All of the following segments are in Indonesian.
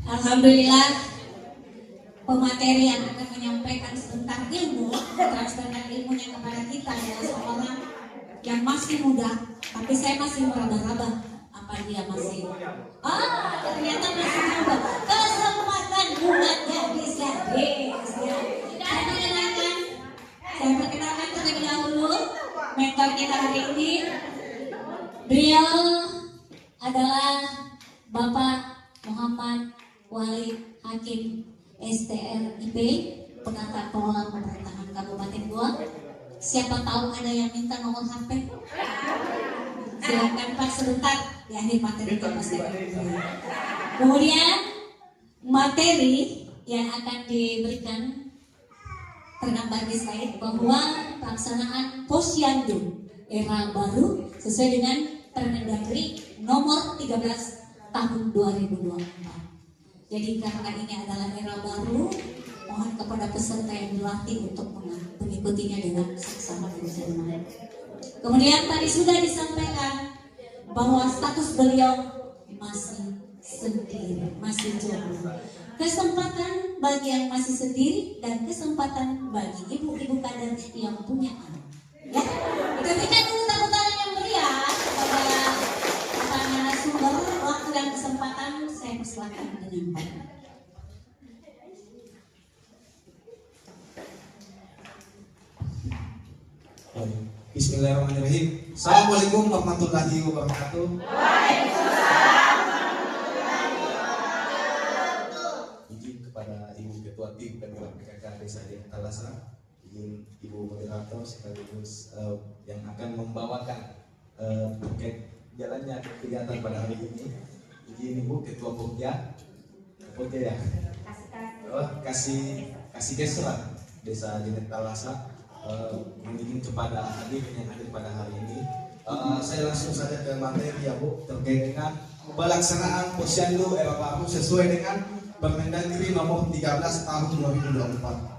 Alhamdulillah, pemateri yang akan menyampaikan sebentar ilmu, transferkan ilmunya kepada kita adalah seorang yang masih muda, tapi saya masih meraba-raba apa dia masih. Ternyata masih muda. Kesempatan buat gadis-gadis. Ya. Saya perkenalkan terlebih dahulu mentor kita hari ini. Beliau adalah Bapak Muhammad Wali Hakim STRIP, penata kelola pemerintahan Kabupaten Goa. Siapa tahu ada yang minta nomor HP? Silakan Pak sebentar di akhir materi kita. Kemudian materi yang akan diberikan tergambar di slide bahwa pelaksanaan Posyandu era baru sesuai dengan Permendagri nomor 13 tahun 2024. Jadi karena ini adalah era baru, mohon kepada peserta yang dilatih untuk mengikutinya dengan seksama dan hormat. Kemudian tadi sudah disampaikan bahwa status beliau masih sendiri, masih jomblo. Kesempatan bagi yang masih sendiri dan kesempatan bagi ibu-ibu kader yang punya anak. Ya, kita berikan dulu tepuk tangan yang meriah kepada para narasumber. Waktu dan kesempatan saya persilakan dengan baik. Bismillahirrahmanirrahim. Assalamualaikum warahmatullahi wabarakatuh. Waalaikumsalam warahmatullahi wabarakatuh. Izin kepada Ibu Ketua Tim Penggerak PKK Desa Jaya Talasa, izin Ibu Moderator sekaligus yang akan membawakan terkait jalannya kegiatan pada hari ini. Izin Ibu Ketua Pokja ya. Kasih gesra Desa Jaya Talasa. Mengizin kepada hadirin yang hadir pada hari ini. Saya langsung saja ke materi ya Bu, terkait dengan pelaksanaan Posyandu era baru sesuai dengan Permendagri nomor 13 tahun 2024.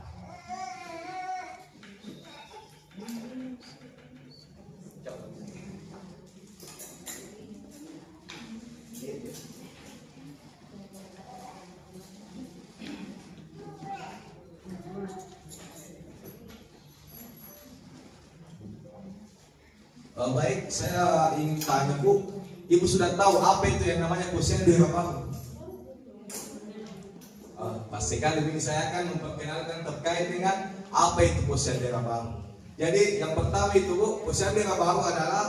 Baik, saya ingin tanya Bu, Ibu sudah tahu apa itu yang namanya Posyandu era baru? Pasti kali ini saya akan memperkenalkan terkait dengan apa itu Posyandu era baru. Jadi yang pertama itu Bu, Posyandu era baru adalah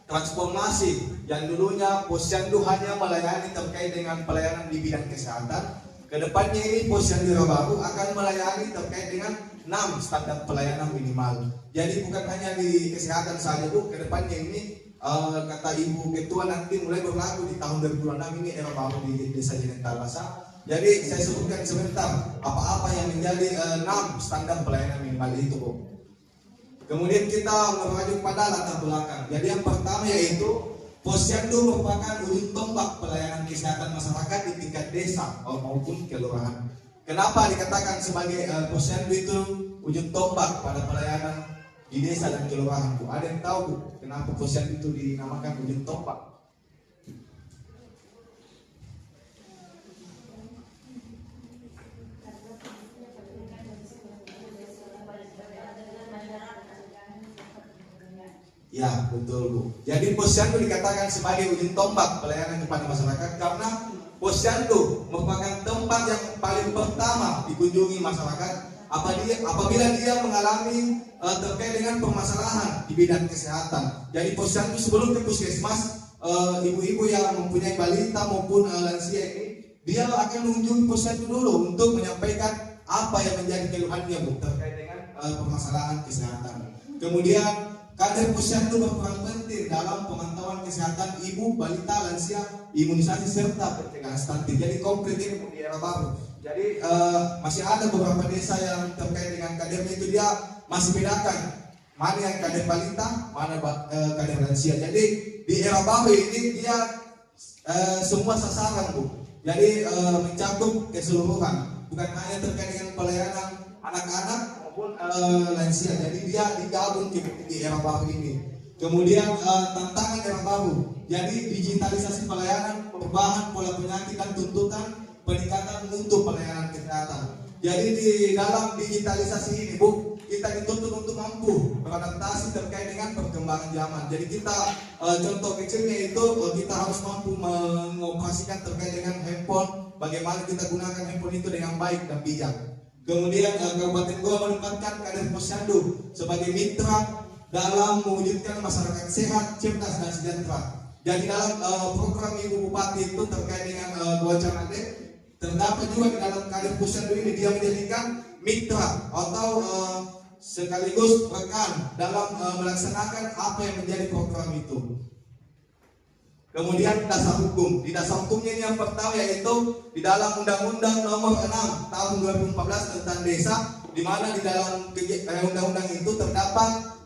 transformasi yang dulunya Posyandu hanya melayani terkait dengan pelayanan di bidang kesehatan. Kedepannya ini Posyandu era baru akan melayani terkait dengan 6 standar pelayanan minimal. Jadi bukan hanya di kesehatan saja Bu, kedepannya ini kata Ibu Ketua nanti mulai berlaku di tahun 2026 ini era baru di Desa Jaya Talasa. Jadi saya sebutkan sebentar apa-apa yang menjadi 6 standar pelayanan minimal itu Bu. Kemudian kita merujuk pada latar belakang. Jadi yang pertama yaitu Posyandu merupakan ujung tombak pelayanan kesehatan masyarakat di tingkat desa maupun kelurahan. Kenapa dikatakan sebagai Posyandu itu ujung tombak pada pelayanan di desa dan kelurahan Bu? Ada yang tahu Bu, kenapa Posyandu itu dinamakan ujung tombak? Ya betul Bu. Jadi Posyandu dikatakan sebagai ujung tombak pelayanan kepada masyarakat karena Posyandu merupakan tempat yang paling pertama dikunjungi masyarakat apabila dia mengalami terkait dengan permasalahan di bidang kesehatan. Jadi Posyandu sebelum ke puskesmas, ibu-ibu yang mempunyai balita maupun lansia ini, dia akan mengunjungi Posyandu dulu untuk menyampaikan apa yang menjadi keluhannya Bu terkait dengan permasalahan kesehatan. Kemudian kader Posyandu berperan penting dalam pemantauan kesehatan ibu, balita, lansia, imunisasi serta pencegahan stunting. Jadi konkret ini di era baru. Jadi masih ada beberapa desa yang terkait dengan kadernya itu dia masih bedakan mana yang kader balita, mana kader lansia. Jadi di era baru ini dia semua sasaran Bu. Jadi mencakup keseluruhan, bukan hanya terkait dengan pelayanan anak-anak maupun lansia. Jadi dia digabung di era baru ini. Kemudian tantangan era baru. Jadi digitalisasi pelayanan, perubahan pola penyakit dan tuntutan peningkatan peningkatan untuk pelayanan kesehatan. Jadi di dalam digitalisasi ini Bu, kita dituntut untuk mampu beradaptasi terkait dengan perkembangan zaman. Jadi kita contoh kecilnya itu kita harus mampu mengoperasikan terkait dengan handphone, bagaimana kita gunakan handphone itu dengan baik dan bijak. Kemudian Kabupaten Goa menempatkan kader Posyandu sebagai mitra dalam mewujudkan masyarakat sehat, cerdas dan sejahtera. Jadi dalam program Ibu Bupati itu terkait dengan Goa Camade, terdapat juga di dalam kader Posyandu ini dia menjadikan mitra atau sekaligus rekan dalam melaksanakan apa yang menjadi program itu. Kemudian dasar hukum. Di dasar hukumnya ini yang pertama yaitu di dalam Undang-Undang Nomor 6 Tahun 2014 tentang Desa, di mana di dalam undang-undang itu terdapat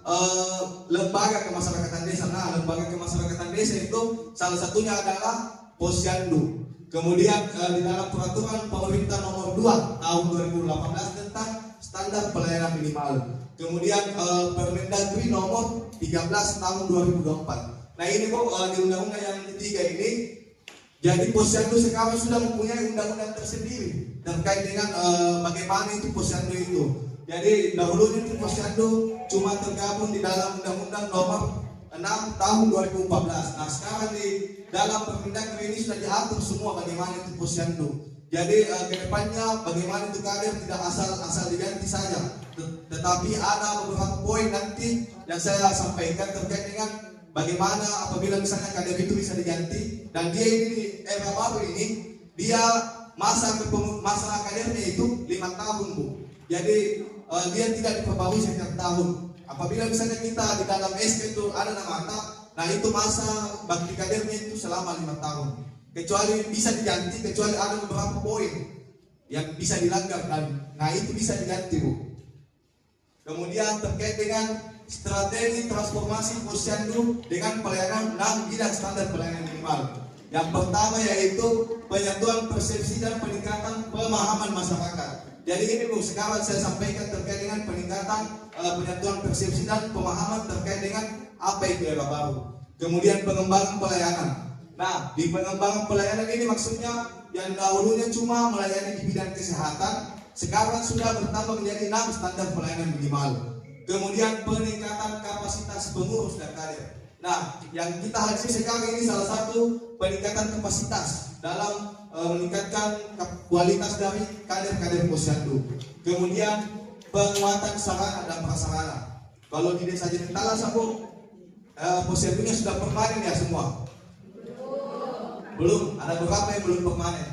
lembaga kemasyarakatan desa. Nah, lembaga kemasyarakatan desa itu salah satunya adalah Posyandu. Kemudian di dalam peraturan pemerintah nomor 2 tahun 2018 tentang standar pelayanan minimal. Kemudian Permendagri nomor 13 tahun 2024. Nah ini Bu, di undang-undang yang ketiga ini, jadi Posyandu sekarang sudah mempunyai undang-undang tersendiri terkait dengan bagaimana itu Posyandu itu. Jadi dahulunya itu Posyandu cuma tergabung di dalam undang-undang nomor 6 tahun 2014. Nah sekarang di dalam Permendagri ini sudah diatur semua bagaimana itu Posyandu. Jadi kedepannya bagaimana itu kader tidak asal diganti saja, tetapi ada beberapa poin nanti yang saya sampaikan terkait dengan bagaimana apabila misalnya kader itu bisa diganti dan dia ini di era baru ini dia masa kadernya itu 5 tahun Bu. Jadi dia tidak diperbarui setiap tahun. Apabila misalnya kita di dalam SK itu ada nama, nah itu masa bakti kadernya itu selama 5 tahun. Kecuali bisa diganti, kecuali ada beberapa poin yang bisa dilanggar dan nah itu bisa diganti Bu. Kemudian terkait dengan strategi transformasi Posyandu dengan pelayanan 6 bidang standar pelayanan minimal. Yang pertama yaitu penyatuan persepsi dan peningkatan pemahaman masyarakat. Jadi ini Bu, sekarang saya sampaikan terkait dengan peningkatan penyatuan persepsi dan pemahaman terkait dengan apa itu era baru. Kemudian pengembangan pelayanan. Nah, di pengembangan pelayanan ini maksudnya yang dahulunya cuma melayani di bidang kesehatan, sekarang sudah bertambah menjadi 6 standar pelayanan minimal. Kemudian peningkatan kapasitas pengurus dan kader. Nah, yang kita hadapi sekarang ini salah satu peningkatan kapasitas dalam meningkatkan kualitas dari kader-kader Posyandu. Kemudian penguatan sarana dan prasarana. Kalau di desa Jenentala Sabu, Posyandunya sudah permanen ya semua? Belum, ada beberapa yang belum permanen.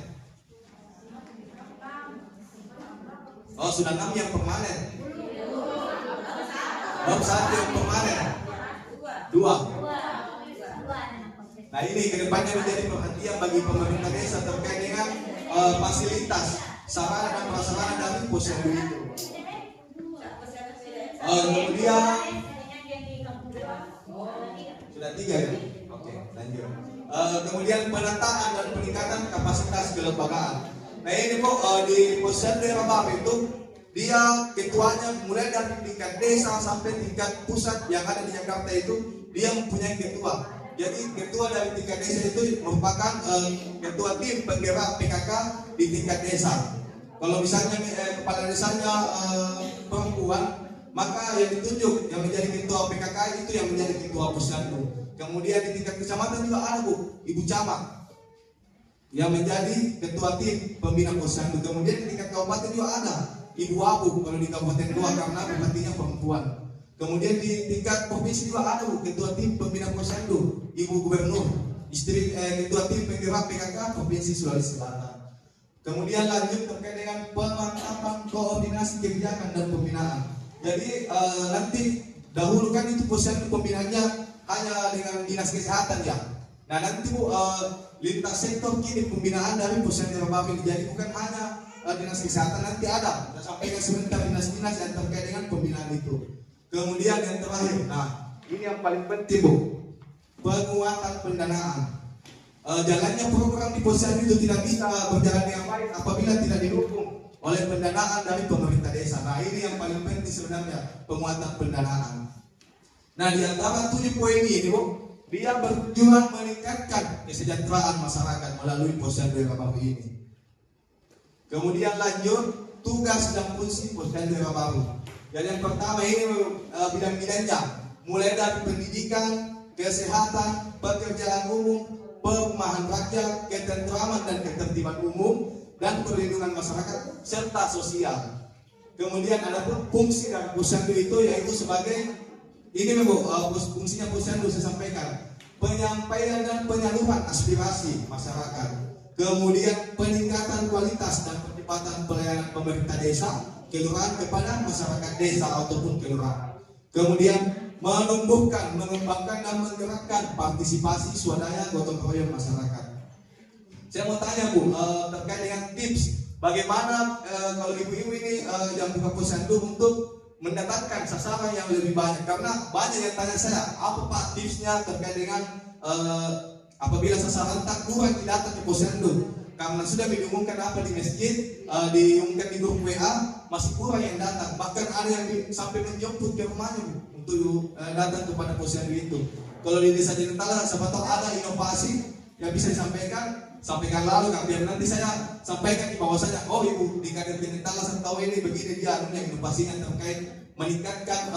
Oh, sudah 6 yang permanen. Belum 1 yang permanen. 2. Nah ini kedepannya menjadi perhatian bagi pemerintah desa terkait dengan fasilitas sarana dan prasarana dari Posyandu itu. Kemudian sudah 3 ya? Oke, lanjut. Kemudian penataan dan peningkatan kapasitas kelembagaan. Nah ini Bu, di Posyandu Rababe itu dia ketuanya mulai dari tingkat desa sampai tingkat pusat yang ada di Jakarta itu dia mempunyai ketua. Jadi ketua dari tingkat desa itu merupakan ketua tim penggerak PKK di tingkat desa. Kalau misalnya kepala desanya perempuan, maka yang ditunjuk yang menjadi ketua PKK itu yang menjadi ketua Posyandu. Kemudian di tingkat kecamatan juga ada Bu, Ibu Camat yang menjadi ketua tim pembina Posyandu. Kemudian di tingkat kabupaten juga ada Ibu Abu kalau di Kabupaten Goa karena bupatinya perempuan. Kemudian di tingkat provinsi juga ada Bu, ketua tim pembina Posyandu, Ibu Gubernur, istri ketua tim penggerak PKK Provinsi Sulawesi Selatan. Kemudian lanjut terkait dengan pemantapan koordinasi kebijakan dan pembinaan. Jadi nanti dahulu kan itu Posyandu pembinaannya hanya dengan dinas kesehatan ya. Nah nanti Bu, lintas sektor kini pembinaan dari Posyandu Rababe. Jadi bukan hanya dinas kesehatan, nanti ada. Kita sampaikan sebentar dinas-dinas yang terkait dengan pembinaan itu. Kemudian yang terakhir, nah ini yang paling penting Bu, penguatan pendanaan. Jalannya program di Posyandu itu tidak bisa berjalan dengan baik apabila tidak didukung oleh pendanaan dari pemerintah desa. Nah ini yang paling penting sebenarnya, penguatan pendanaan. Nah di antara 7 poin ini Bu, dia bertujuan meningkatkan kesejahteraan masyarakat melalui Posyandu Rababe ini. Kemudian lanjut tugas dan fungsi Posyandu Rabaru. Jadi yang pertama ini bidang-bidangnya mulai dari pendidikan, kesehatan, pekerjaan umum, perumahan rakyat, ketentraman dan ketertiban umum, dan perlindungan masyarakat serta sosial. Kemudian ada pun fungsi dari Posyandu itu yaitu sebagai ini fungsinya Posyandu saya sampaikan, penyampaian dan penyaluran aspirasi masyarakat. Kemudian peningkatan kualitas dan percepatan pelayanan pemerintah desa, kelurahan kepada masyarakat desa ataupun kelurahan. Kemudian menumbuhkan, mengembangkan dan menggerakkan partisipasi swadaya gotong royong masyarakat. Saya mau tanya Bu, terkait dengan tips bagaimana kalau ibu-ibu ini yang buka Posyandu untuk mendatangkan sasaran yang lebih banyak, karena banyak yang tanya saya, apa Pak tipsnya terkait dengan apabila sasaran tak kurang datang ke Posyandu, karena sudah diumumkan apa di masjid, diumumkan di grup WA, masih kurang yang datang, bahkan ada yang sampai menjemput ke rumahnya untuk datang kepada Posyandu itu. Kalau di desa Jenentala, siapa tahu ada inovasi yang bisa sampaikan lalu, kan biar nanti saya sampaikan di bahwasanya, oh ibu di kader Jenentala saya tahu ini begini dia anunya inovasinya terkait meningkatkan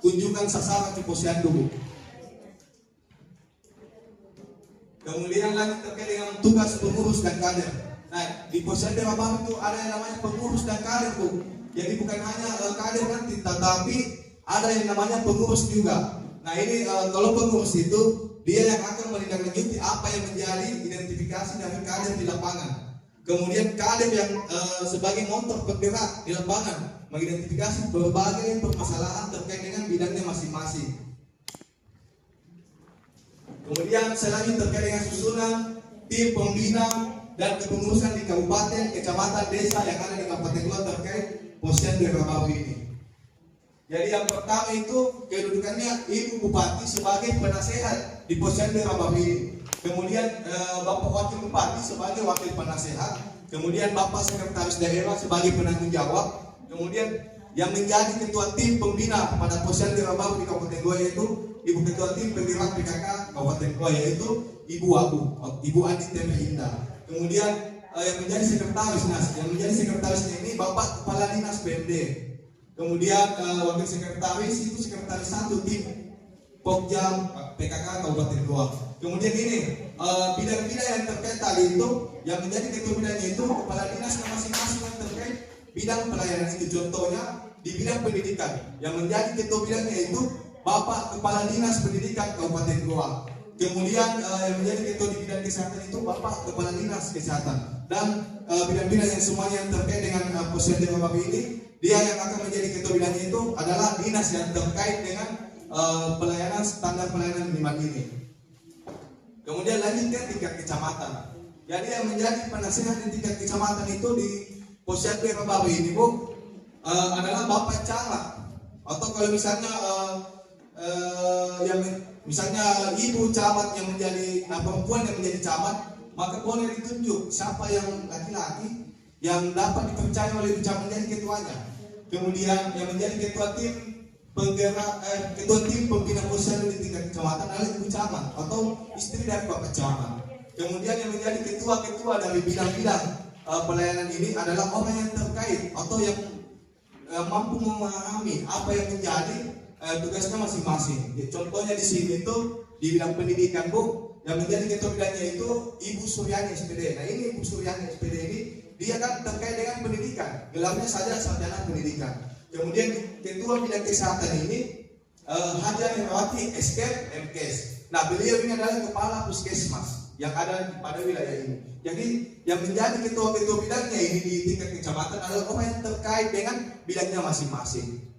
kunjungan sasaran ke Posyandu. Kemudian lanjut terkait dengan tugas pengurus dan kader. Nah, di Posyandu Rabaru itu ada yang namanya pengurus dan kader Bu. Jadi bukan hanya kader nanti, tetapi ada yang namanya pengurus juga. Nah ini kalau pengurus itu dia yang akan menindaklanjuti apa yang menjadi identifikasi dari kader di lapangan. Kemudian kader yang sebagai motor penggerak di lapangan mengidentifikasi berbagai permasalahan terkait dengan bidangnya masing-masing. Kemudian selanjutnya terkait dengan susunan tim pembina dan kepengurusan di kabupaten, kecamatan, desa yang ada di Kabupaten Goa terkait Posyandu Rabaru ini. Jadi yang pertama itu kedudukannya Ibu Bupati sebagai penasehat di Posyandu Rabaru ini. Kemudian Bapak Wakil Bupati sebagai wakil penasehat. Kemudian Bapak Sekretaris Daerah sebagai penanggung jawab. Kemudian yang menjadi ketua tim pembina pada Posyandu Rabaru di Kabupaten Goa yaitu Ibu Ketua Tim Penggerak PKK Kabupaten Goa yaitu Ibu Andi Teme Indah. Kemudian yang menjadi sekretarisnya ini Bapak Kepala Dinas PMD. Kemudian wakil sekretaris itu sekretaris 1 tim Pokjam PKK Kabupaten Goa. Kemudian ini bidang-bidang yang terkait tadi itu yang menjadi ketua bidangnya itu kepala dinas masing-masing yang terkait bidang pelayanan itu. Contohnya di bidang pendidikan yang menjadi ketua bidangnya itu Bapak Kepala Dinas Pendidikan Kabupaten Goa. Kemudian yang menjadi ketua di bidang kesehatan itu Bapak Kepala Dinas Kesehatan. Dan bidang-bidang yang semuanya yang terkait dengan Posyandu Rabaru ini, dia yang akan menjadi ketua bidangnya itu adalah dinas yang terkait dengan pelayanan standar pelayanan minimal ini. Kemudian lanjut ke tingkat kecamatan. Jadi yang menjadi penasehat di tingkat kecamatan itu di Posyandu Rabaru ini Bu adalah Bapak Camat. Atau kalau misalnya yang misalnya ibu camat yang menjadi perempuan yang menjadi camat, maka boleh ditunjuk siapa yang laki-laki yang dapat dipercaya oleh ibu camat menjadi ketuanya. Kemudian yang menjadi ketua tim penggerak ketua tim pembina Posyandu di tingkat kecamatan adalah ibu camat atau istri dari Bapak Camat. Kemudian yang menjadi ketua-ketua dari bidang-bidang pelayanan ini adalah orang yang terkait atau yang mampu memahami apa yang menjadi tugasnya masing-masing. Contohnya di sini itu di bidang pendidikan Bu, yang menjadi ketua bidangnya itu Ibu Suryani SPD. Nah ini Ibu Suryani SPD ini dia kan terkait dengan pendidikan, gelarnya saja sarjana pendidikan. Kemudian ketua bidang kesehatan ini Haja Herawati SK MKes. Nah beliau ini adalah kepala puskesmas yang ada pada wilayah ini. Jadi yang menjadi ketua-ketua bidangnya ini di tingkat kecamatan adalah orang yang terkait dengan bidangnya masing-masing.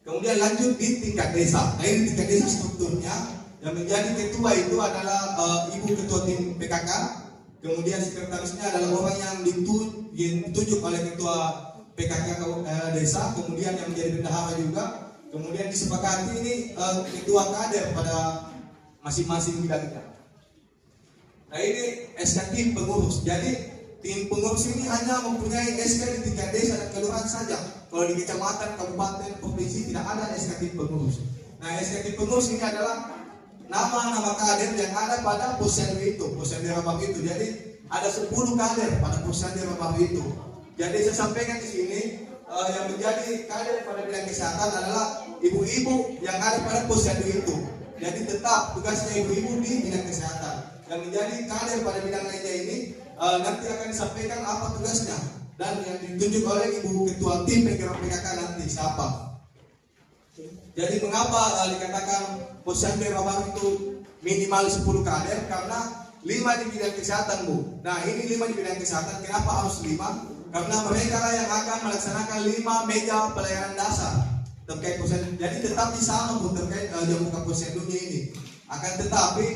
Kemudian lanjut di tingkat desa. Nah ini tingkat desa strukturnya yang menjadi ketua itu adalah Ibu Ketua Tim PKK. Kemudian sekretarisnya adalah orang yang ditunjuk oleh Ketua PKK desa. Kemudian yang menjadi bendahara juga. Kemudian disepakati ini ketua kader pada masing-masing bidangnya. Nah ini SK tim pengurus. Jadi tim pengurus ini hanya mempunyai SK di tingkat desa dan kelurahan saja. Kalau di kecamatan, kabupaten, provinsi tidak ada SK tim pengurus. Nah SK tim pengurus ini adalah nama-nama kader yang ada pada Posyandu itu, Posyandu Rabaru itu. Jadi ada 10 kader pada posyandu baru itu. Jadi saya sampaikan di sini yang menjadi kader pada bidang kesehatan adalah ibu-ibu yang ada pada posyandu itu. Jadi tetap tugasnya ibu-ibu di bidang kesehatan. Yang menjadi kader pada bidang lainnya ini nanti akan disampaikan apa tugasnya dan yang ditunjuk oleh ibu ketua tim penggerak PKK nanti siapa. Jadi mengapa dikatakan posyandu baru itu minimal 10 kader? Karena 5 di bidang kesehatan, Bu. Nah, ini 5 di bidang kesehatan. Kenapa harus 5? Karena mereka lah yang akan melaksanakan 5 mega pelayanan dasar terkait posyandu. Jadi tetap sama, Bu, terkait jam buka posyandunya ini. Akan tetapi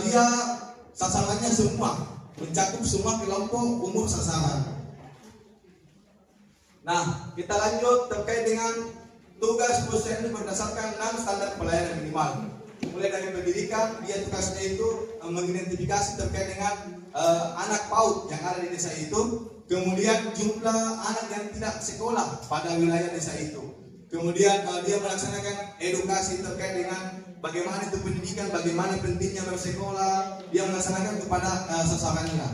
dia sasarannya semua, mencakup semua kelompok umur sasaran. Nah, kita lanjut terkait dengan tugas posyandu berdasarkan 6 standar pelayanan minimal. Mulai dari pendidikan, dia tugasnya itu mengidentifikasi terkait dengan anak PAUD yang ada di desa itu, kemudian jumlah anak yang tidak sekolah pada wilayah desa itu, kemudian dia melaksanakan edukasi terkait dengan bagaimana itu pendidikan, bagaimana pentingnya bersekolah, dia melaksanakan kepada sasarannya.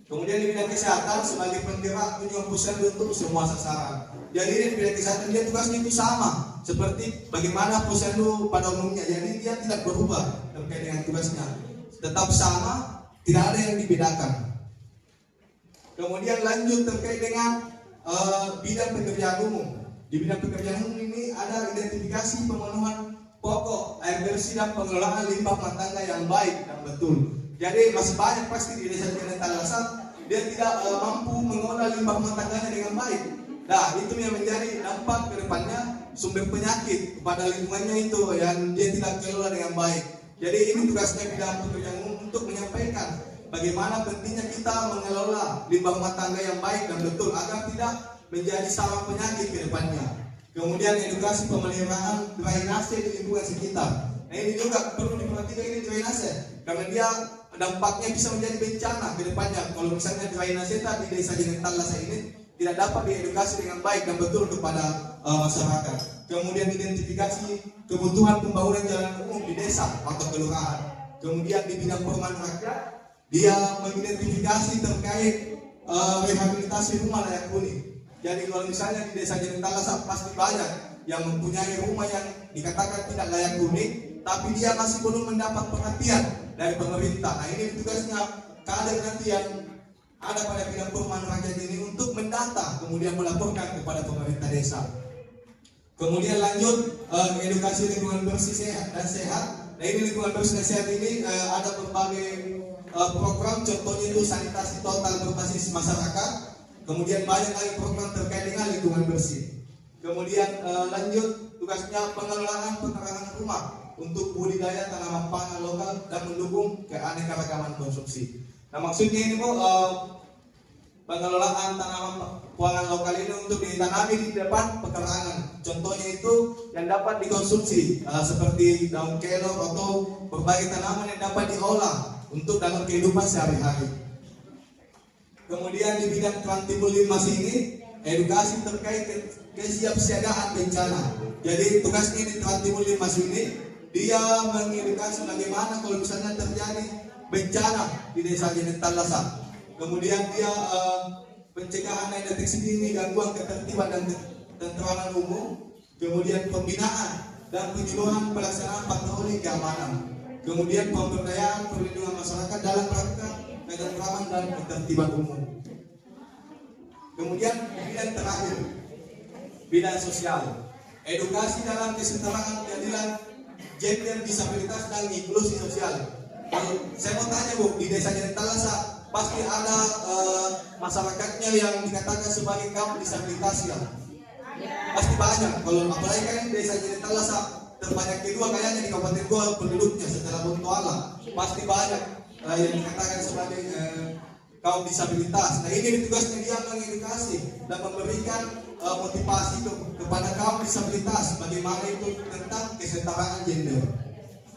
Kemudian di bidang kesehatan sebagai penggerak kunjungan posyandu untuk semua sasaran. Jadi di bidang kesehatan dia tugasnya itu sama seperti bagaimana posyandu pada umumnya. Jadi dia tidak berubah terkait dengan tugasnya, tetap sama, tidak ada yang dibedakan. Kemudian lanjut terkait dengan bidang pekerjaan umum. Di bidang pekerjaan umum ini ada identifikasi pemenuhan pokok air bersih dan pengelolaan limbah rumah tangga yang baik dan betul. Jadi masih banyak pasti di desa Talasa dia tidak mampu mengolah limbah rumah tangganya dengan baik. Nah, itu yang menjadi dampak ke depannya sumber penyakit kepada lingkungannya itu yang dia tidak kelola dengan baik. Jadi ini tugasnya bidang pekerjaan umum untuk menyampaikan bagaimana pentingnya kita mengelola limbah rumah tangga yang baik dan betul agar tidak menjadi sarang penyakit ke depannya. Kemudian edukasi pemeliharaan drainase di lingkungan sekitar. Nah, ini juga perlu diperhatikan ini drainase karena dia dampaknya bisa menjadi bencana ke depannya. Kalau misalnya drainase di desa Talasa ini tidak dapat diedukasi dengan baik dan betul kepada masyarakat. Kemudian identifikasi kebutuhan pembangunan jalan umum di desa atau kelurahan. Kemudian di bidang perumahan rakyat, dia mengidentifikasi terkait rehabilitasi rumah layak huni. Jadi kalau misalnya di desa Talasa pasti banyak yang mempunyai rumah yang dikatakan tidak layak huni, tapi dia masih belum mendapat perhatian dari pemerintah. Nah, ini tugasnya kader nanti yang ada pada bidang perumahan rakyat ini untuk mendata kemudian melaporkan kepada pemerintah desa. Kemudian lanjut edukasi lingkungan bersih sehat dan sehat. Nah, ini lingkungan bersih dan sehat ini ada berbagai program, contohnya itu sanitasi total berbasis masyarakat. Kemudian banyak lagi program terkait dengan lingkungan bersih. Kemudian lanjut tugasnya pengelolaan pekarangan rumah untuk budidaya tanaman pangan lokal dan mendukung keanekaragaman konsumsi. Nah, maksudnya ini Bu, pengelolaan tanaman pangan lokal ini untuk ditanami di depan pekarangan. Contohnya itu yang dapat dikonsumsi seperti daun kelor atau berbagai tanaman yang dapat diolah untuk dalam kehidupan sehari-hari. Kemudian di bidang Trantibul Limas ini edukasi terkait kesiapsiagaan bencana. Jadi tugasnya di Trantibul Limas ini dia mengedukasi bagaimana kalau misalnya terjadi bencana di desa Talasa. Kemudian dia pencegahan dan deteksi dini gangguan ketertiban dan ketentraman umum. Kemudian pembinaan dan penyuluhan pelaksanaan patroli keamanan. Kemudian pemberdayaan perlindungan masyarakat dalam rangka ketentraman dan ketertiban umum. Kemudian bidang terakhir, bidang sosial, edukasi dalam kesetaraan keadilan gender, disabilitas dan inklusi sosial. Kalau saya mau tanya Bu, di desa Talasa pasti ada masyarakatnya yang dikatakan sebagai kaum disabilitas ya? Pasti banyak. Kalau apalagi kan desa Talasa terbanyak kedua kayaknya di Kabupaten Goa penduduknya secara Bontoala, pasti banyak yang dikatakan sebagai kaum disabilitas. Nah, ini tugasnya dia mengedukasi dan memberikan motivasi kepada kaum disabilitas bagaimana itu tentang kesetaraan gender.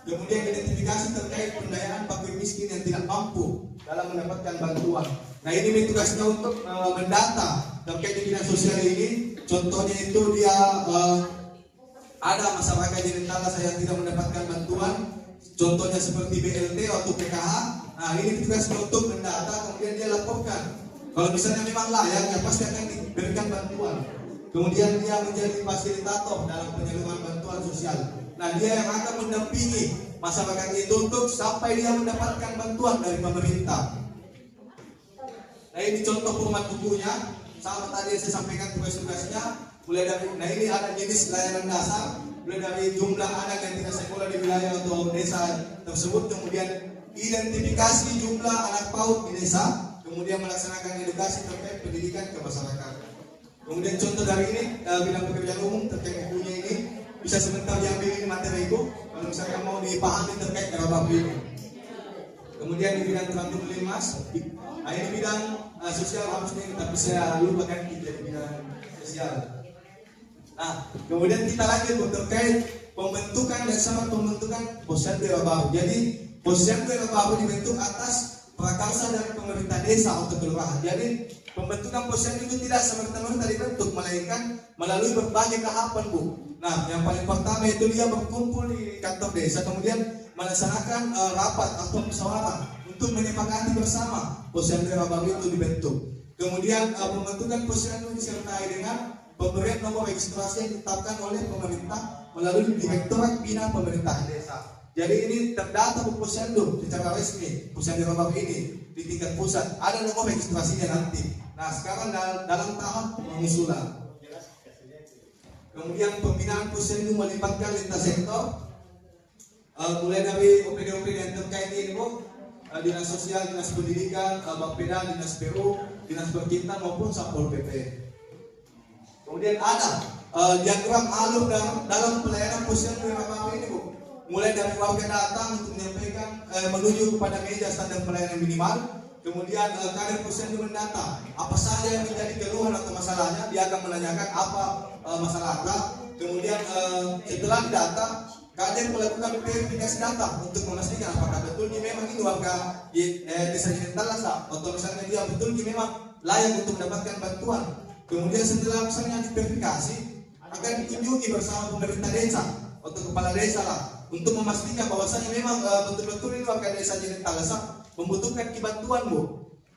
Kemudian identifikasi terkait pendayaan fakir miskin yang tidak mampu dalam mendapatkan bantuan. Nah, ini tugasnya untuk mendata terkait di bidang sosial ini. Contohnya itu dia ada masyarakat di Talasa yang tidak mendapatkan bantuan, contohnya seperti BLT atau PKH. Nah, ini tugas untuk mendata, kemudian dia laporkan. Kalau misalnya memang layak, ya pasti akan diberikan bantuan. Kemudian dia menjadi fasilitator dalam penyaluran bantuan sosial. Nah, dia yang akan mendampingi masyarakat itu untuk sampai dia mendapatkan bantuan dari pemerintah. Nah, ini contoh format bukunya. Sama tadi saya sampaikan tugas-tugasnya. Mulai dari, nah ini ada jenis layanan dasar. Mulai dari jumlah anak yang tidak sekolah di wilayah atau desa tersebut, kemudian identifikasi jumlah anak PAUD di desa, kemudian melaksanakan edukasi terkait pendidikan ke masyarakat. Kemudian contoh dari ini bidang pekerjaan umum terkait bukunya ini bisa sebentar diambil ini materi itu kalau misalkan mau dipahami terkait Rababu ini. Kemudian di bidang terangkum limas, nah ini bidang sosial harusnya tapi saya lupakan jadi bidang sosial. Nah, kemudian kita lanjut terkait pembentukan dan syarat pembentukan Posyandu Rababu. Jadi Posyandu Rababu dibentuk atas prakarsa dari pemerintah desa atau kelurahan. Jadi pembentukan posyandu itu tidak semerta-merta dibentuk, melainkan melalui berbagai tahapan, Bu. Nah, yang paling pertama itu dia berkumpul di kantor desa, kemudian melaksanakan rapat atau musyawarah untuk menyepakati bersama posyandu Rababu itu dibentuk. Kemudian pembentukan posyandu disertai dengan pemberian nomor registrasi yang ditetapkan oleh pemerintah melalui Direktorat Bina Pemerintahan Desa. Jadi ini terdata Bu Posyandu secara resmi, Posyandu Rababu ini di tingkat pusat, ada nomor registrasinya nanti. Nah, sekarang dalam tahap pengusulan. Kemudian pembinaan Posyandu melibatkan lintas sektor, mulai dari OPD-OPD yang terkait ini Bu, Dinas Sosial, Dinas Pendidikan, Bapeda, Dinas PU, Dinas Perkintan maupun Satpol PP. Kemudian ada diagram alur dalam pelayanan Posyandu Rababu ini Bu. Mulai dari warga datang untuk menyampaikan menuju kepada meja standar pelayanan minimal, kemudian kader posyandu mendata apa saja yang menjadi keluhan atau masalahnya, dia akan menanyakan apa masalahnya, kemudian setelah didata, kader melakukan verifikasi data untuk memastikan apakah betul memang ini warga desa Jenentalasa atau misalnya dia betul memang layak untuk mendapatkan bantuan. Kemudian setelah misalnya diverifikasi, akan dikunjungi bersama pemerintah desa atau kepala desa lah, untuk memastikan bahwasanya memang betul-betul ini warga desa Jenentalasa membutuhkan bantuan, Bu.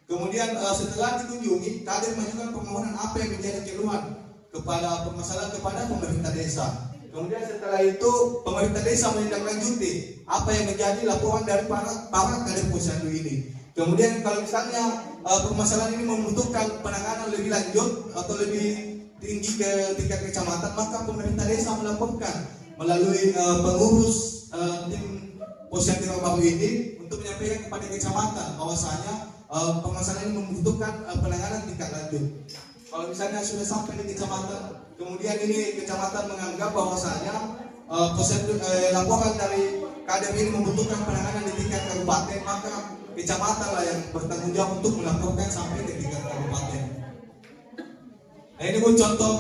Kemudian setelah dikunjungi, kader mengajukan permohonan apa yang menjadi keluhan kepada permasalahan kepada pemerintah desa. Kemudian setelah itu pemerintah desa menindaklanjuti apa yang menjadi laporan dari para kader posyandu ini. Kemudian kalau misalnya permasalahan ini membutuhkan penanganan lebih lanjut atau lebih tinggi ke tingkat kecamatan, maka pemerintah desa melaporkan melalui pengurus tim Posyandu Rababu ini untuk menyampaikan kepada kecamatan bahwasanya permasalahan ini membutuhkan penanganan tingkat lanjut. Kalau misalnya sudah sampai di kecamatan, kemudian ini kecamatan menganggap bahwasanya laporan dari kader ini membutuhkan penanganan di tingkat kabupaten, maka kecamatan lah yang bertanggung jawab untuk melaporkan sampai ke tingkat kabupaten. Nah, ini pun contoh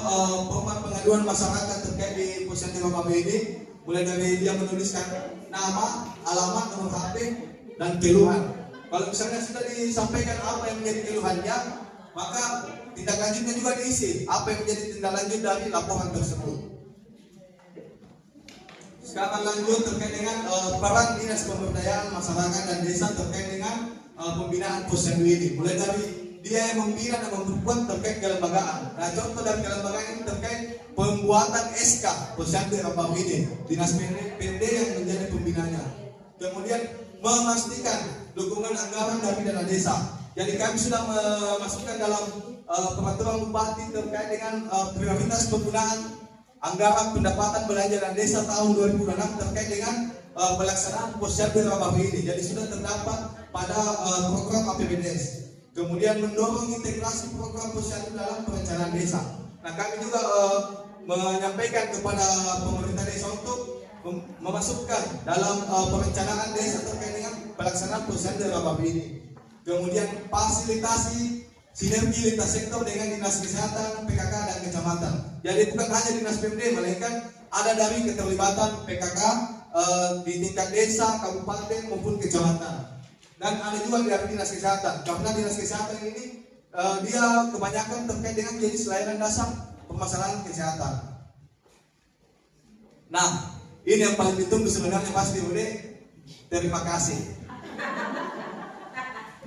format pengaduan masyarakat terkait di Posyandu Rababu ini, mulai dari dia menuliskan nama, alamat, nomor HP, dan keluhan. Kalau misalnya sudah disampaikan apa yang menjadi keluhannya, maka tindak lanjutnya juga diisi apa yang menjadi tindak lanjut dari laporan tersebut. Sekarang lanjut terkait dengan peran dinas pemberdayaan masyarakat dan desa terkait dengan pembinaan posyandu ini. Mulai dari dia yang membina dan memperkuat terkait kelembagaan. Nah, contoh dari kelembagaan ini terkait pembuatan SK Posyandu Rababu ini, dinas PD yang menjadi pembinanya. Kemudian memastikan dukungan anggaran dari dana desa. Jadi kami sudah memasukkan dalam peraturan bupati terkait dengan prioritas penggunaan anggaran pendapatan belanja dan desa tahun 2006 terkait dengan pelaksanaan Posyandu Rababu ini. Jadi sudah terdapat pada program APBDes. Kemudian mendorong integrasi program posyandu dalam perencanaan desa. Nah, kami juga menyampaikan kepada pemerintah desa untuk memasukkan dalam perencanaan desa terkait dengan pelaksanaan Posyandu Rababu ini. Kemudian fasilitasi sinergi lintas sektor dengan dinas kesehatan, PKK dan kecamatan. Jadi bukan hanya dinas PMD, melainkan ada dari keterlibatan PKK di tingkat desa, kabupaten maupun kecamatan. Dan ada juga dari dinas kesehatan, karena dinas kesehatan ini dia kebanyakan terkait dengan jenis layanan dasar permasalahan kesehatan. Nah, ini yang paling ditunggu sebenarnya pasti udah Terima kasih.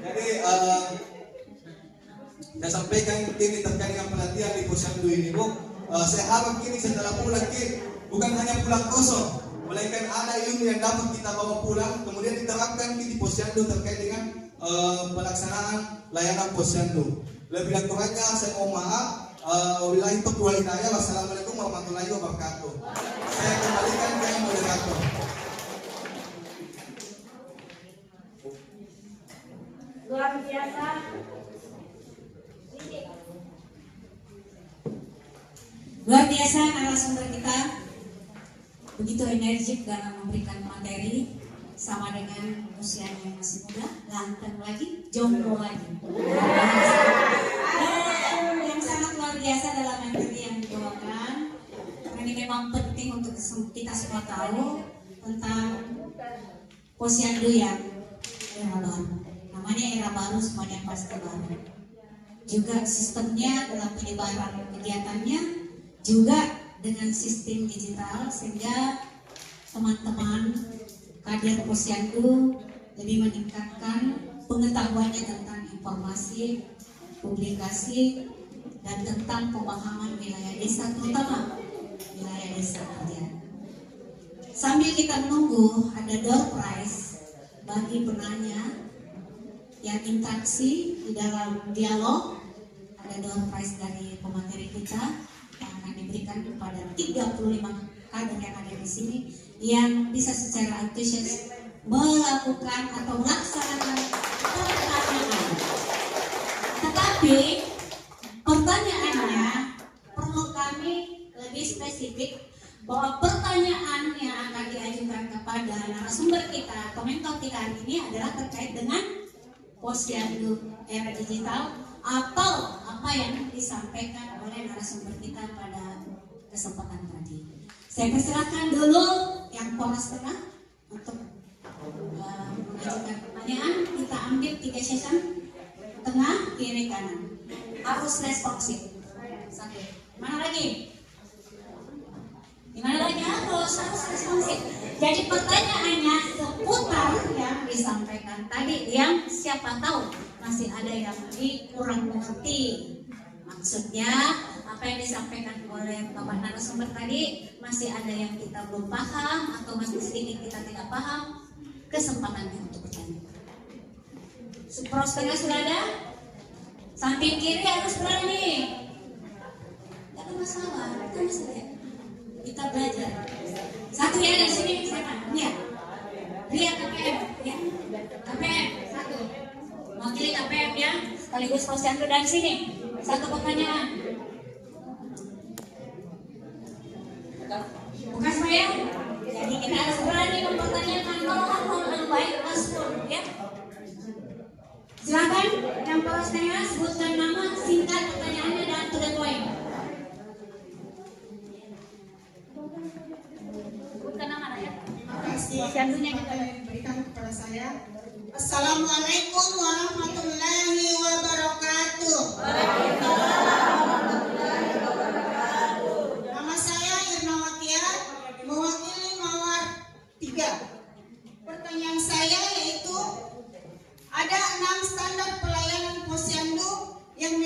Jadi saya sampaikan ini terkait dengan pelatihan di Posyandu ini, Bu. Saya harap ini setelah pulang bukan hanya pulang kosong, melainkan ada ilmu yang dapat kita bawa pulang, kemudian diterapkan di Posyandu terkait dengan pelaksanaan layanan Posyandu. Lebih kurangnya saya mohon maaf. Wabillahi taufiq wal hidayah. Wassalamualaikum warahmatullahi wabarakatuh. Saya kembalikan ke moderator. Luar biasa. Luar biasa narasumber kita, begitu energik dalam memberikan materi, sama dengan usianya yang masih muda, ganteng lagi, jomblo lagi. Dan yang sangat luar biasa dalam materi yang dibawakan, karena ini memang penting untuk kita semua tahu tentang Posyandu yang era baru. Namanya era baru, semuanya pasti baru. Juga sistemnya dalam penyebaran kegiatannya juga dengan sistem digital, sehingga teman-teman kader Posyandu lebih meningkatkan pengetahuannya tentang informasi, publikasi, dan tentang pemahaman wilayah desa, terutama wilayah desa kerja. Sambil kita menunggu, ada door prize bagi penanya yang interaksi di dalam dialog. Ada door prize dari pemateri kita yang akan diberikan kepada 35 kader yang ada di sini yang bisa secara antusias melakukan atau melaksanakan pertanyaan. Tetapi pertanyaannya perlu kami lebih spesifik, bahwa pertanyaan yang akan diajukan kepada narasumber kita, komentar kita hari ini adalah terkait dengan Posyandu era digital atau apa yang disampaikan oleh narasumber kita pada kesempatan tadi. Saya persilakan dulu yang poros tengah untuk mengajukan pertanyaan. Kita ambil 3 session, tengah, kiri, kanan. Harus responsif. Satu. Mana lagi? Dimana lagi harus responsif. Jadi pertanyaannya seputar yang disampaikan tadi, yang siapa tahu masih ada yang kurang mengerti. Maksudnya apa yang disampaikan oleh Bapak narasumber tadi, masih ada yang kita belum paham atau masih sedikit kita tidak paham, kesempatannya untuk bertanya. Poros tengah sudah ada, samping kiri harus berani. Tidak ada masalah, kita masih ya. Kita belajar. Satu ya dari sini, siapa? Ria. Ria KPM, ya. KPM satu. Mewakili KPM ya, sekaligus Posyandu dari sini. Satu pertanyaan. Bukan saya. Jadi kita harus berani mempertanyakan hal-hal yang baik, respon, ya. Silakan yang poros tengah sebutkan nama, singkat pertanyaannya dan to the point. Sebutkan nama ya. Terima kasih. Posyandunya Yang diberikan kepada saya. Assalamualaikum warahmatullahi wabarakatuh. Nama saya Irna Watia, mewakili Mawar 3. Pertanyaan saya yaitu, ada 6 standar pelayanan Posyandu yang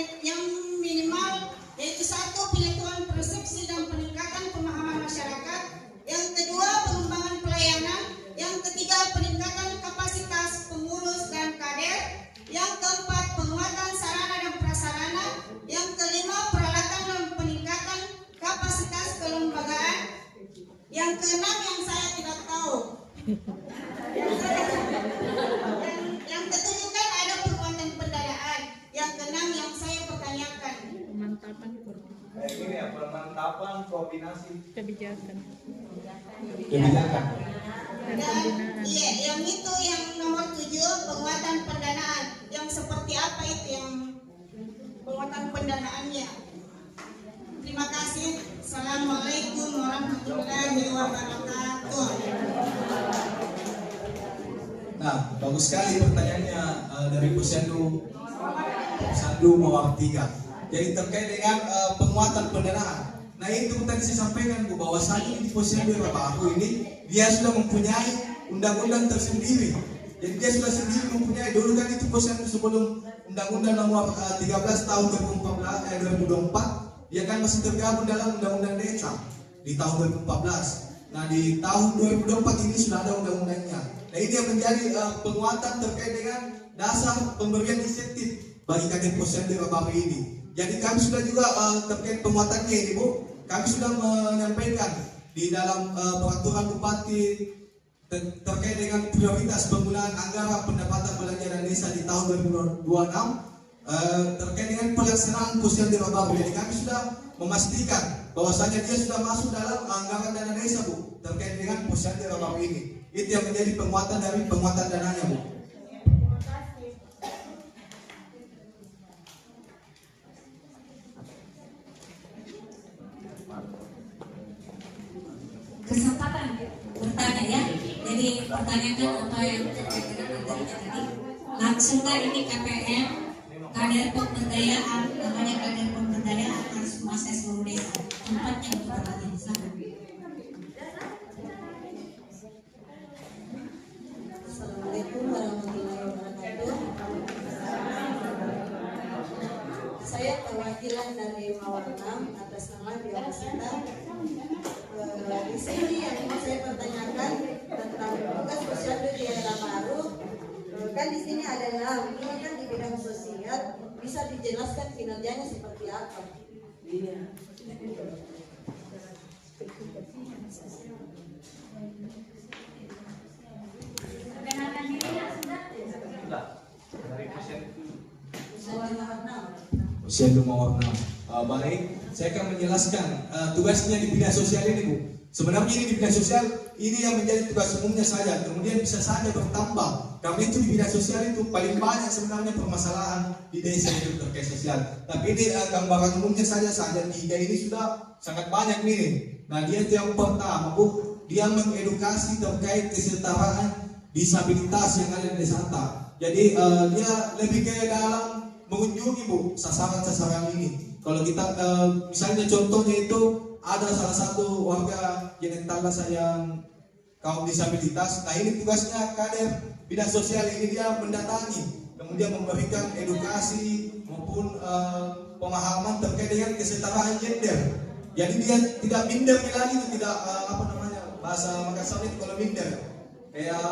minimal, yaitu 1. Pengetahuan persepsi dan peningkatan pemahaman masyarakat. Yang kedua, pengembangan pelayanan. Yang ketiga, peningkatan kapasitas pengurus dan kader. Yang keempat, penguatan sarana dan prasarana. Yang kelima, peralatan dan peningkatan kapasitas kelembagaan. Yang keenam yang saya tidak tahu. Yang ketujuh kan ada penguatan pendanaan. Yang keenam yang saya pertanyakan. Kayak gini ya, pemantapan koordinasi kebijakan. Dan iya, yang itu yang nomor 7, penguatan pendanaan. Yang seperti apa itu yang penguatan pendanaannya? Terima kasih. Assalamualaikum warahmatullahi wabarakatuh. Nah, bagus sekali pertanyaannya dari Posyandu Mawar 3. Jadi terkait dengan penguatan pendanaan. Nah itu tadi saya sampaikan Bu, bahwa saat ini di Posyandu era baru ini dia sudah mempunyai undang-undang tersendiri. Jadi dia sudah sendiri mempunyai, dulu kan itu posyandu sebelum Undang-Undang Nomor 13 tahun 2024, dia kan masih tergabung dalam Undang-Undang Desa di tahun 2014. Nah di tahun 2024 ini sudah ada undang-undangnya. Nah ini yang menjadi penguatan terkait dengan dasar pemberian insentif bagi kader posyandu Rabaru ini. Jadi kami sudah juga terkait penguatannya ini Bu, kami sudah menyampaikan di dalam peraturan Bupati terkait dengan prioritas penggunaan anggaran pendapatan belanja dana desa di tahun 2026 terkait dengan pelaksanaan posyandu Rabaru. Jadi kami sudah memastikan bahwasanya dia sudah masuk dalam anggaran dana desa Bu terkait dengan posyandu Rabaru ini. Itu yang menjadi penguatan dari penguatan dananya Bu. Kesempatan bertanya ya. Jadi pertanyakan apa yang terkait dengan materinya tadi. Langsunglah ini KPM, kader pemberdayaan, namanya kader pemberdayaan harus menguasai seluruh desa. Tempatnya untuk bertanya. Silakan. Assalamualaikum warahmatullahi wabarakatuh. Saya perwakilan dari Mawar 6 atas nama Biosita. Di sini yang mau saya pertanyakan tentang tugas posyandu di era baru. Kan di sini ada 6, ini kan di bidang sosial, bisa dijelaskan kinerjanya seperti apa? Perkenalkan dirinya sudah. Posyandu Mawar 6. Baik, saya akan menjelaskan tugasnya di bidang sosial ini Bu. Sebenarnya ini di bidang sosial ini yang menjadi tugas umumnya saja, kemudian bisa saja bertambah. Karena itu di bidang sosial itu paling banyak sebenarnya permasalahan di desa itu terkait sosial. Tapi ini gambaran umumnya saja 3 ini sudah sangat banyak nih. Nah dia yang pertama Bu, dia mengedukasi terkait kesetaraan disabilitas yang ada di desa. Jadi dia lebih ke dalam mengunjungi Bu sasaran-sasaran ini. Kalau kita misalnya contohnya itu ada salah satu warga yang yang kaum disabilitas. Nah ini tugasnya kader bidang sosial ini, dia mendatangi, kemudian memberikan edukasi maupun pemahaman terkait dengan kesetaraan gender. Jadi dia tidak minder lagi, tidak bahasa Makassar itu kalau minder kayak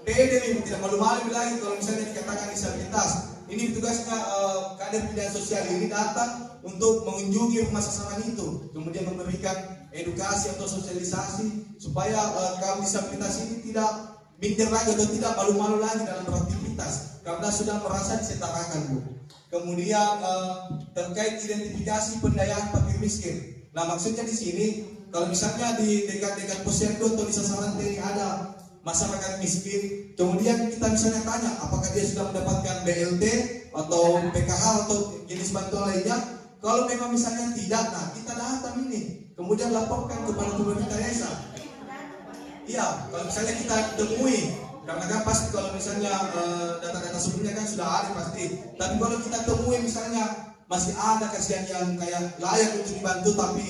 pede nih, tidak malu-malu lagi kalau misalnya dikatakan disabilitas. Ini tugasnya kader bidang sosial ini datang untuk mengunjungi rumah sasaran itu, kemudian memberikan edukasi atau sosialisasi supaya kaum disabilitas ini tidak minder lagi atau tidak malu-malu lagi dalam beraktivitas karena sudah merasa disetarakan Bu. Kemudian terkait identifikasi pendayaan fakir miskin. Nah maksudnya di sini kalau misalnya di dekat-dekat posyandu atau di sasaran ini ada masyarakat miskin, kemudian kita misalnya tanya apakah dia sudah mendapatkan BLT atau PKH atau jenis bantuan lainnya. Kalau memang misalnya tidak, nah kita datang ini, kemudian laporkan kepada pemerintah desa. Iya, kalau misalnya kita temui, karena kan pasti kalau misalnya data-data sebelumnya kan sudah ada pasti. Tapi kalau kita temui misalnya masih ada kasihan yang kayak layak untuk dibantu tapi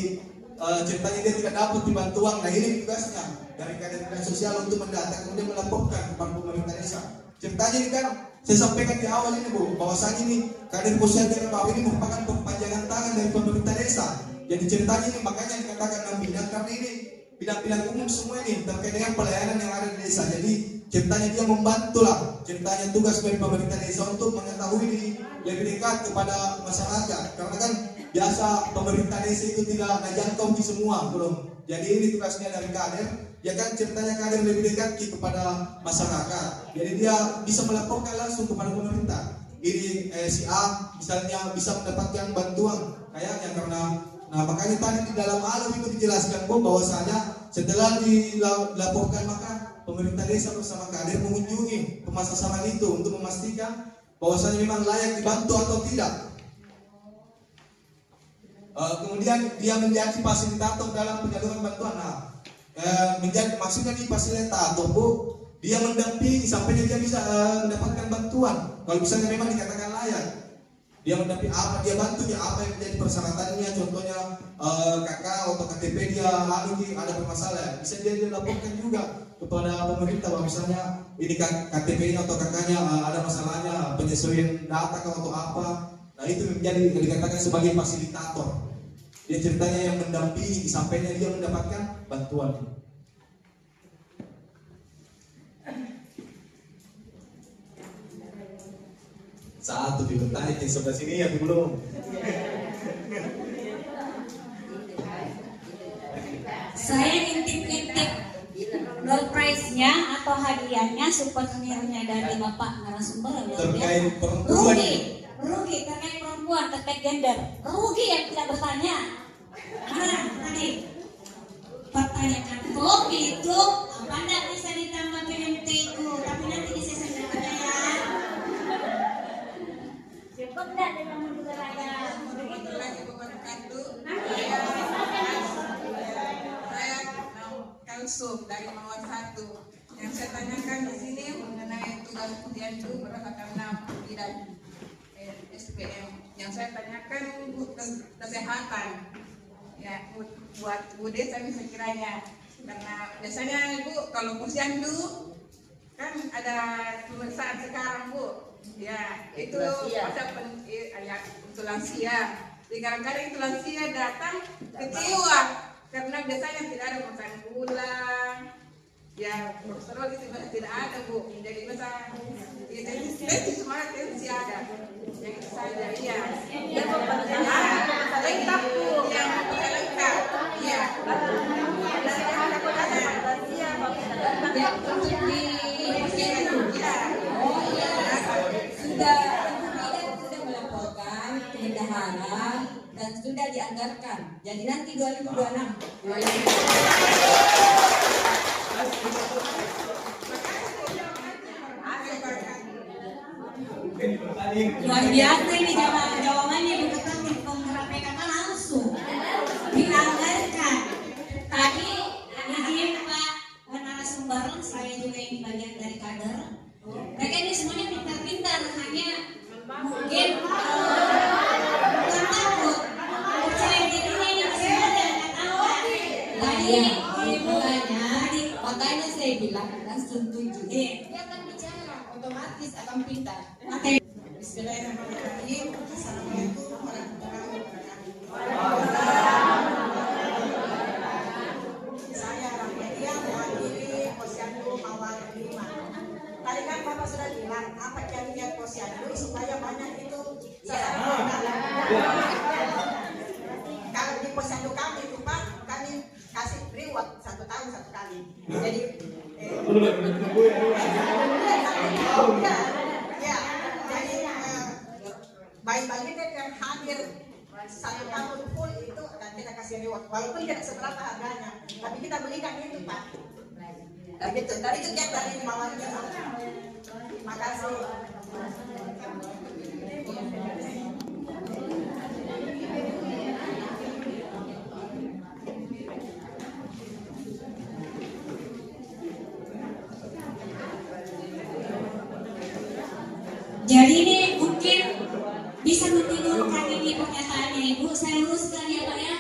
ceritanya dia tidak dapat dibantuan. Nah ini tugasnya dari kader bidang sosial untuk mendata kemudian melaporkan kepada pemerintah desa. Ceritanya ini kan saya sampaikan di awal ini Bu, bahwasanya ini kader posyandu Rabaru ini merupakan perpanjangan tangan dari pemerintah desa. Jadi ceritanya ini makanya dikatakan 6 bidang karena ini bidang-bidang umum semua ini terkait dengan pelayanan yang ada di desa. Jadi ceritanya dia membantulah, ceritanya tugas dari pemerintah desa untuk mengetahui lebih dekat kepada masyarakat. Karena kan biasa pemerintah desa itu tidak menjangkau di semua belum. Jadi ini tugasnya dari kader, ya kan ceritanya kader lebih dekat kepada masyarakat. Jadi dia bisa melaporkan langsung kepada pemerintah. Ini si A misalnya bisa mendapatkan bantuan kayaknya karena makanya tadi di dalam alur itu dijelaskan bahwasanya setelah dilaporkan maka pemerintah desa bersama kader mengunjungi rumah sasaran itu untuk memastikan bahwasanya memang layak dibantu atau tidak. Kemudian dia menjadi fasilitator dalam penyaluran bantuan. Menjadi maksudnya di fasilitator Bu, dia mendampingi sampai dia bisa mendapatkan bantuan. Kalau misalnya memang dikatakan layak, dia mendampingi apa dia bantu ya, apa yang menjadi persyaratannya, contohnya kakak atau KTP dia ada bermasalah, bisa dia laporkan juga kepada pemerintah bahwa misalnya ini KTP-nya atau kakaknya ada masalahnya penyesuaian data atau apa. Nah itu menjadi dikatakan sebagai fasilitator. Dia ceritanya yang mendampingi, sampainya dia mendapatkan bantuan. Satu di bertanya di sebelah sini ya belum. Saya intip-intip door prize-nya atau hadiahnya souvenirnya dari Bapak narasumber Terkait perempuan. rugi terkait perempuan, terkait gender, rugi yang tidak bertanya. Mana tadi pertanyakan kok itu apa enggak bisa ditambah PMT ku, tapi nanti bisa saya tanya ya. Cukup enggak dengan membuka raya? Warahmatullahi wabarakatuh. Saya Kalsum dari Mawar 1. Yang saya tanyakan di sini mengenai tugas posyandu berdasarkan nama dan SPM. Yang saya tanyakan kesehatan. Ya, buat Bu Desa sekiranya. Karena biasanya Ibu kalau posyandu kan ada pemeriksaan sekarang Bu. Ya, itu pada ya untuk lansia. Jadi kadang-kadang itu lansia datang kecewa karena biasanya tidak ada makan gula, ya kolesterol itu tidak ada Bu. Jadi masa itu semua tensi ada. Yang itu saja, iya. Lengkap Bu, yang lengkap. Iya. Ya, untuk di sudah melaporkan ke bendahara dan sudah dianggarkan. Jadi nanti 2026. Luar biasa ini jawabannya bukan penggerak kata langsung dianggarkan. Tadi izin Pak narasumber, saya juga ini bagian dari kader. Mereka ini semuanya pintar-pintar, hanya mungkin bukan takut percaya dirinya ini masih ada, nggak tahu kan? Tadi makanya saya bilang langsung setuju. Dia akan bicara, otomatis akan pintar. Oke. Bismillahirrahmanirrahim. Assalamualaikum warahmatullahi wabarakatuh. Saya Rahmatia mewakili Posyandu Mawar 5. Tadi kan Bapak sudah bilang apa jadinya Posyandu supaya banyak itu kalau di Posyandu kami itu Pak, kami kasih reward 1 tahun 1 kali. Jadi bayi-bayi yang hadir 1 tahun full itu akan kita kasih reward walaupun tidak seberapa harganya, tapi kita belikan itu Pak. Tapi itu dia dari Mawarnya. Terima kasih. Jadi ini mungkin bisa menimbulkan ini pernyataannya Ibu. Saya luruskan ya Pak ya,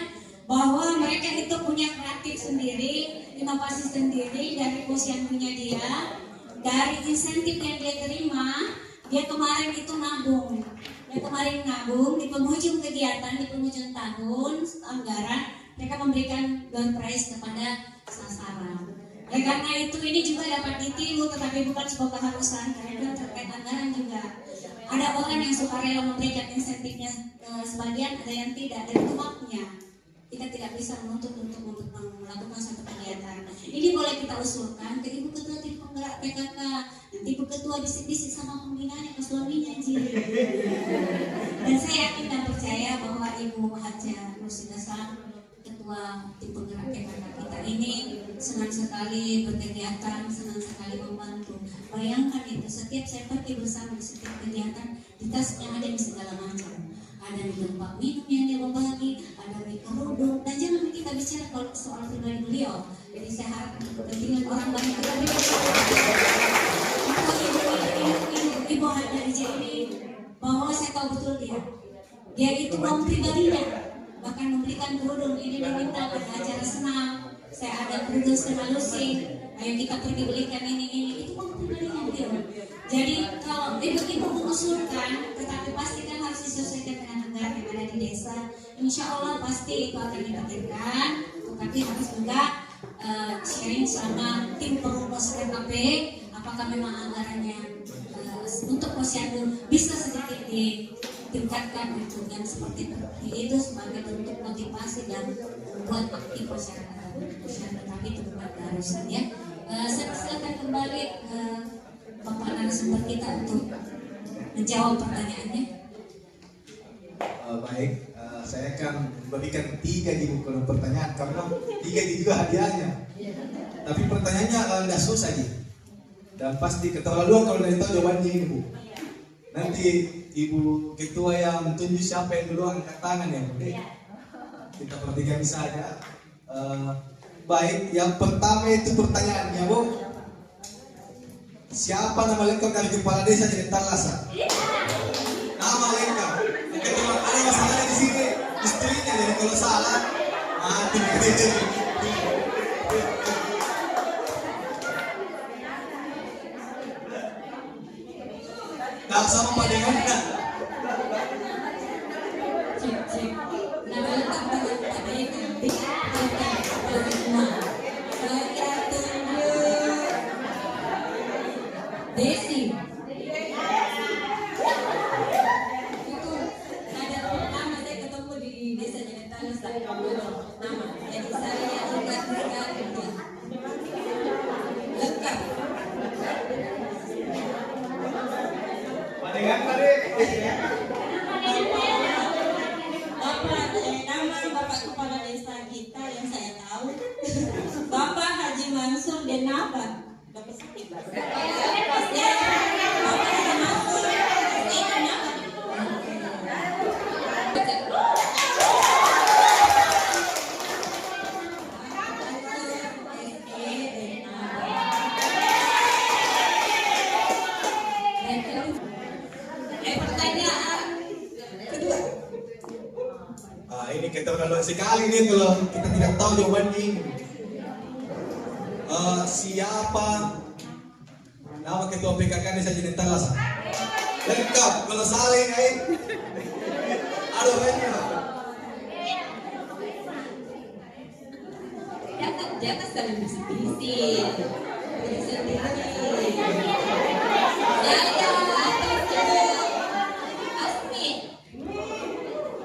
bahwa mereka itu punya kreatif sendiri, inovasi sendiri dari posyandunya dia, dari insentif yang dia terima. Dia kemarin itu nabung, di penghujung kegiatan, di penghujung tahun anggaran mereka memberikan door prize kepada sasaran. Oleh karena itu ini juga dapat ditiru, tetapi bukan sebuah keharusan karena terkait anggaran juga. Ada orang yang sukarela memberikan insentifnya sebagian, ada yang tidak, dan itu haknya. Kita tidak bisa menuntut untuk melakukan satu kegiatan. Ini boleh kita usulkan ke Ibu Ketua Tim Penggerak PKK. Nanti Ibu Ketua bisik-bisik sama pembinanya ke suaminya, Ji. Dan saya yakin dan percaya bahwa Ibu Haja Nursidasa, Ketua Tim Penggerak PKK kita ini senang sekali berkegiatan, senang sekali membantu. Bayangkan itu, setiap saya pergi bersama di setiap kegiatan, di tasnya ada di segala macam. Ada di tempat minum yang dia berbagi, ada di kerudung, dan jangan kita bicara kalau soal pribadi beliau. Jadi saya harap kepentingan orang banyak kita berikan. Ibu Haja ini bahwa saya tahu betul dia itu uang pribadinya, bahkan memberikan kerudung ini diminta pada acara senam. Saya ada kerudung senam lusing, Ayo kita pergi belikan ini itu uang pribadinya dia. Jadi kalau ibu-ibu mengusulkan, tetapi pasti kan harus disesuaikan dengan anggaran yang ada di desa. Insya Allah pasti itu akan dipikirkan, tetapi harus juga sharing sama tim perumus RKP apakah memang anggarannya untuk posyandu bisa sedikit ditingkatkan gitu kan, seperti itu sebagai bentuk motivasi dan buat aktif masyarakat posyandu, tapi itu bukan keharusan ya. Saya silakan kembali Bapak narasumber kita untuk menjawab pertanyaannya. Baik, saya akan berikan 3 ibu kalau pertanyaan karena 3 juga hadiahnya. Tapi pertanyaannya nggak susah sih. Dan pasti keterlaluan kalau dari tahu jawabannya ini Bu. Nanti Ibu Ketua yang tunjuk siapa yang dulu angkat tangan ya Bu. Kita pertigaan saja. Baik, yang pertama itu pertanyaannya Bu. Siapa nama lengkap dari kepala desa Jenitan Lasa? Nama lengkap. Yang kedua ada masalahnya di sini istrinya, jadi kalau salah mati. Nah, sama Pak Dengan enggak? Cek. Nama lengkap dengan Pak Dengan. Saya tunjuk Desi. Itu ada pertama saya ketemu di desa Jenitan Lasa nama. Jadi saya ingat sekali dia. Lengkap. Nama Bapak Kepala Desa kita yang saya tahu Bapak Haji Mansur Denaba. Bapak sakit Bapak Haji Mansur Denaba. Pertanyaan kedua. Ini keterlaluan sekali nih kalau kita tidak tahu jawabannya ini. Siapa nama ketua PKK Desa Jenitan Lasa? Lengkap, kalau salah ini ada orangnya. Jangan saling bisik-bisik. Diri sendiri.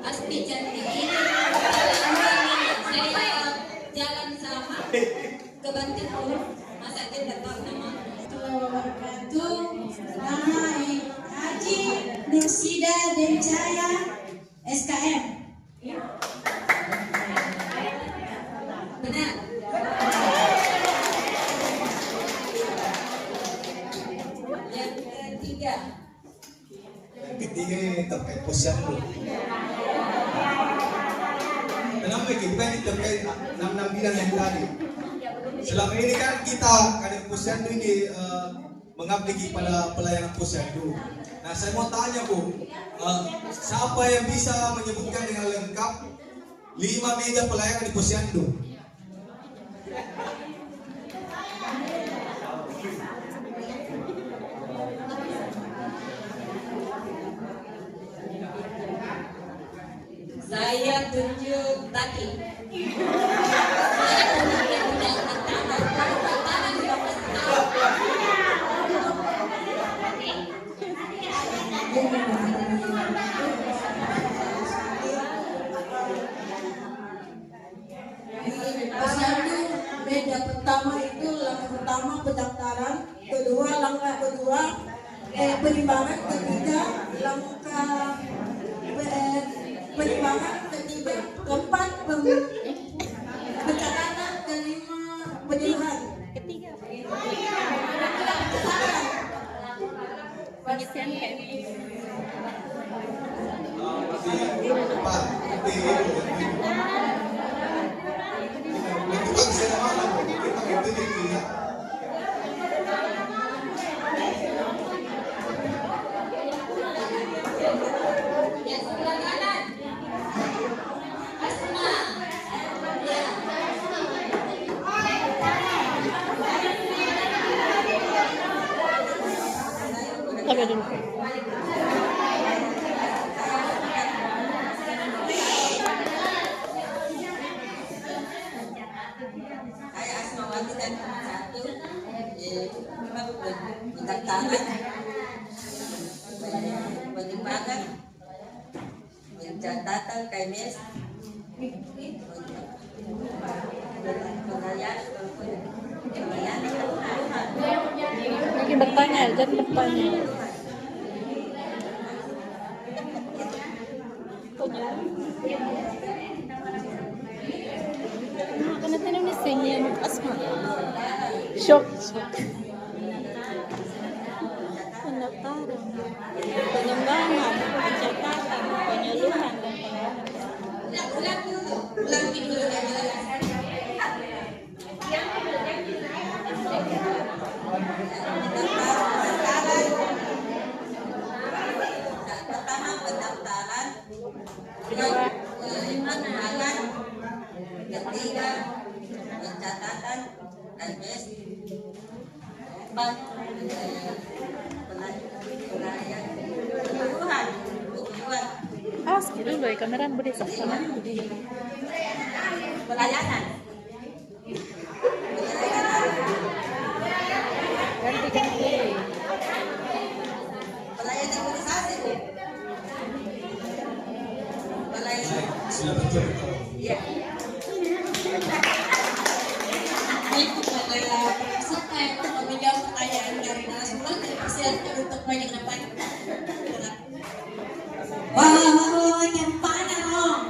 Asmi cantik ini. Saya jalan sama ke Banten dulu. Masa tidak tahu nama. Wabarakatuh. Nama Haji Nursida Dencaya SKM. Benar. Yang ketiga. Yang ketiga ini terkait posyandu. Kenapa kita ini terkait 6 bidang yang tadi? Selama ini kan kita kader posyandu ini mengabdi pada pelayanan posyandu. Nah, saya mau tanya Bu, siapa yang bisa menyebutkan dengan lengkap 5 meja pelayanan di posyandu? Saya tunjuk Tati. Saya tunjuk yang tidak angkat tangan. Kalau angkat tangan juga pasti tahu. Posyandu meja pertama itu langkah pertama pendaftaran, kedua langkah kedua penimbangan, ketiga langkah penimbangan, ketiga keempat pencatatan, kelima penyuluhan. Pak, itu kan saya mana Bu? Kita itu ya. juga dulu. Saya Asmawati dan satu pendaftaran penimbangan pencatatan KMS Lagi bertanya, jangan bertanya. Nah, kan natin misalnya Asma. Shock. Pendaftaran, pengembangan, pencatatan, penyuluhan dan pertama pendaftaran, pengembangan, ketiga pencatatan KMS, empat pelayanan tujuan awas dulu ya kameran bude sama pelayanan ganti. pelayanan imunisasi pelayanan Sudah betul. iya Kepada peserta yang untuk menjawab pertanyaan dari narasumber, dipersilakan untuk maju ke depan. Wah, yang mana dong?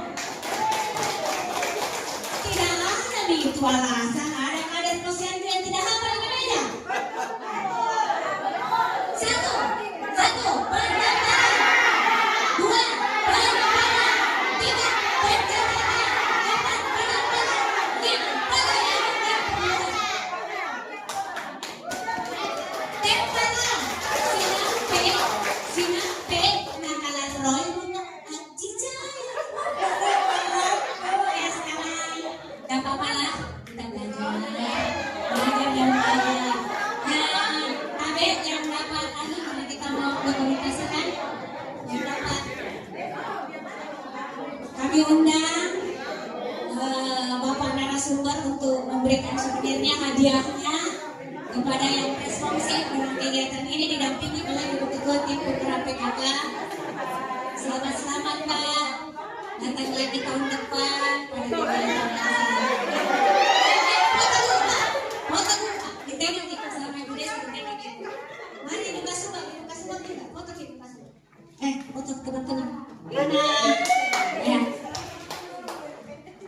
Tidak ada nih itu alasan ada posyandu yang tidak hafal namanya. Satu, pendaftaran. Dua, pendaftaran. Tiga, pendaftaran. Empat, pendaftaran. Lima, pendaftaran. Tempatan. Sinape, nakalas Roy, cicay. Ya sekarang, gak apa-apa lah, kita belajar yang banyak. Nah, tapi yang dapat tadi karena kita mau berkomunikasikan, yang dapat kami undang Bapak narasumber untuk memberikan souvenirnya, hadiahnya kepada yang responsif dalam kegiatan ini didampingi oleh Ibu Ketua Tim Putra PKK. Selamat Pak, datang lagi tahun depan pada kegiatan foto dulu Pak, ditengok kita sama Ibu Desi, ditengok kita. Mari buka surat kita, foto kita Pak. Foto teman-teman. Mana? Ya.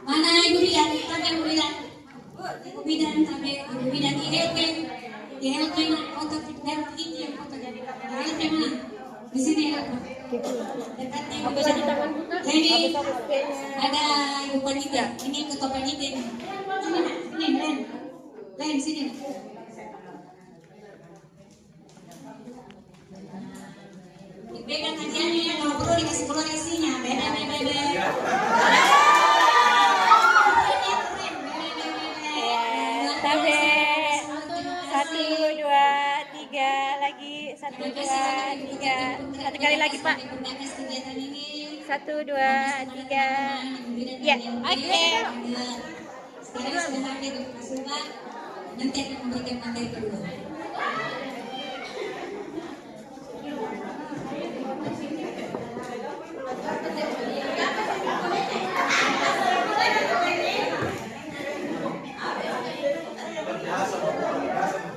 Mana Ibu Bidan? Sampai Ibu Bidan. Ibu Bidan sampai Ibu Bidan ILP mana? Foto dan ini yang foto dari ILP mana? Di sini ya Pak. Dekatnya Ibu Bidan. Ini ada Ibu Panitia. Ini Ketua Panitia. Ini Len sini. Dipegang hadiahnya ya, kalau perlu dikasih keluar isinya. Beda. Sampai 1, 2, 3 lagi 1, 2, 3 satu kali lagi Pak 1, 2, 3 ya oke. Sekarang sudah hadir Pak, nanti akan memberikan materi kedua.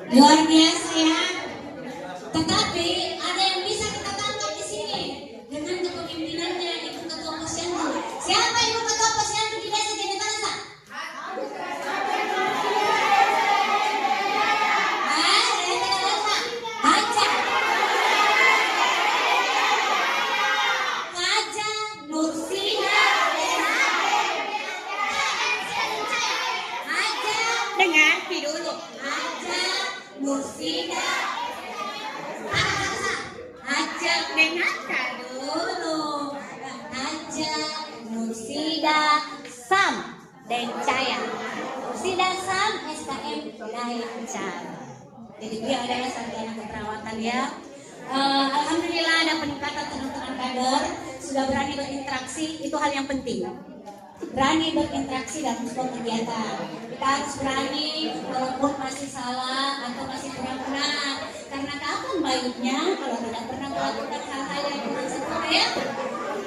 Luar biasa ya. Tetapi ada yang bisa kita tangkap di sini dengan kepemimpinannya Ibu Ketua Posyandu. Siapa Ibu Ketua Posyandu di Desa Jenetarasa? Haja Nursina. Dengar dulu. Haja Nursina. Haja dengarkan dulu. Haja Nursida Sam Dencaya. Nursida Sam SKM Dencaya. Jadi dia adalah sarjana keperawatan ya. Alhamdulillah ada peningkatan teman-teman kader, sudah berani berinteraksi, itu hal yang penting. Berani berinteraksi dalam sebuah kegiatan. Kita harus berani walaupun masih salah atau masih kurang benar. Karena kapan baiknya kalau tidak pernah melakukan hal-hal yang kurang sempurna.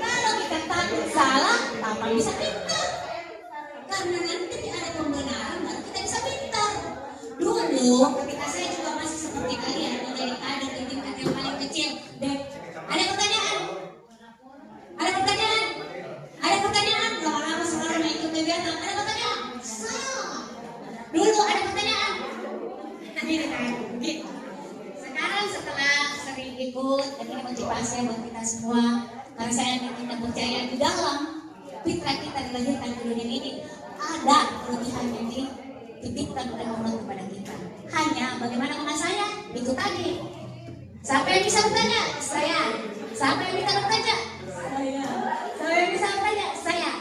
Kalau kita takut salah, kapan bisa pintar? Karena nanti ada pembenaran baru kita bisa pintar. Dulu ketika saya juga masih seperti kalian menjadi kader di tingkat yang paling kecil. Dan ada pertanyaan? Ada pertanyaan? Ada pertanyaan? Lama-lama selalu ikut kegiatan. Ada pertanyaan? Saya. Dulu ada pertanyaan? Gitu kan? Gitu. Sekarang setelah sering ikut, ini motivasi buat kita semua. Karena saya kita percaya di dalam fitrah kita dilahirkan di dunia ini ada kelebihan yang dititipkan oleh Allah kepada kita. Hanya bagaimana mengasahnya? Itu tadi. Siapa yang bisa bertanya? Saya. Siapa yang bisa bertanya? Saya. Siapa yang bisa bertanya? Saya.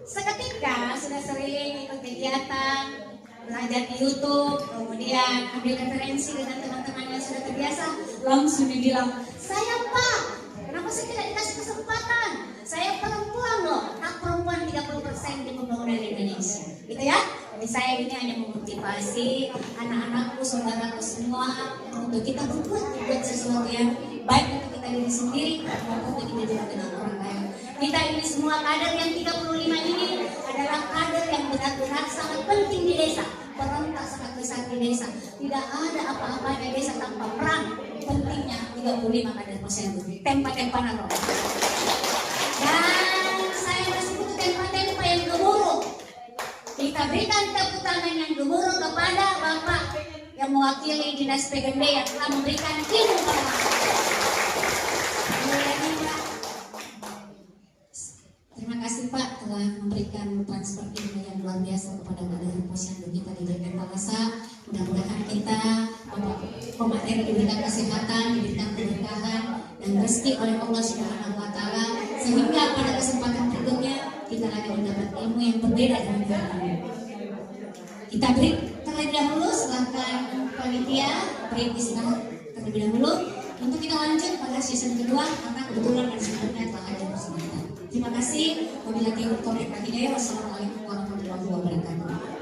Seketika sudah sering ikut kegiatan, belajar di YouTube, kemudian ambil referensi dengan teman-teman yang sudah terbiasa, langsung dibilang, saya Pak, kenapa saya tidak dikasih kesempatan? Saya perempuan loh, hak perempuan 30% di pembangunan Indonesia. Gitu ya? Jadi saya ini hanya memotivasi anak-anakku, saudaraku semua untuk kita berbuat sesuatu yang baik untuk kita diri sendiri maupun untuk kita juga dengan orang lain. Kita ini semua kader yang 35 ini adalah kader yang benar-benar sangat penting di desa. Perontak sangat besar di desa. Tidak ada apa-apa di desa tanpa peran pentingnya 35 kader posyandu. Tempa-tempa naro. Dan saya masih butuh tempa-tempa yang gemuruh. Kita berikan tepuk tangan yang gemuruh kepada Bapak yang mewakili Dinas PGD yang telah memberikan ilmu kepada Terima kasih Pak telah memberikan transfer ilmu yang luar biasa kepada kader posyandu kita di DPR Palasa. Mudah-mudahan kita pemateri diberikan kesehatan, diberikan keberkahan dan rezeki oleh Allah Subhanahu Wa Taala sehingga pada kesempatan berikutnya kita akan mendapat ilmu yang berbeda dengan ini. Kita break terlebih dahulu, silakan panitia break istirahat terlebih dahulu untuk kita lanjut pada season kedua karena kebetulan ada sebelumnya telah ada bersama. Terima kasih. Wabillahi taufiq wal hidayah. Wassalamualaikum warahmatullahi wabarakatuh.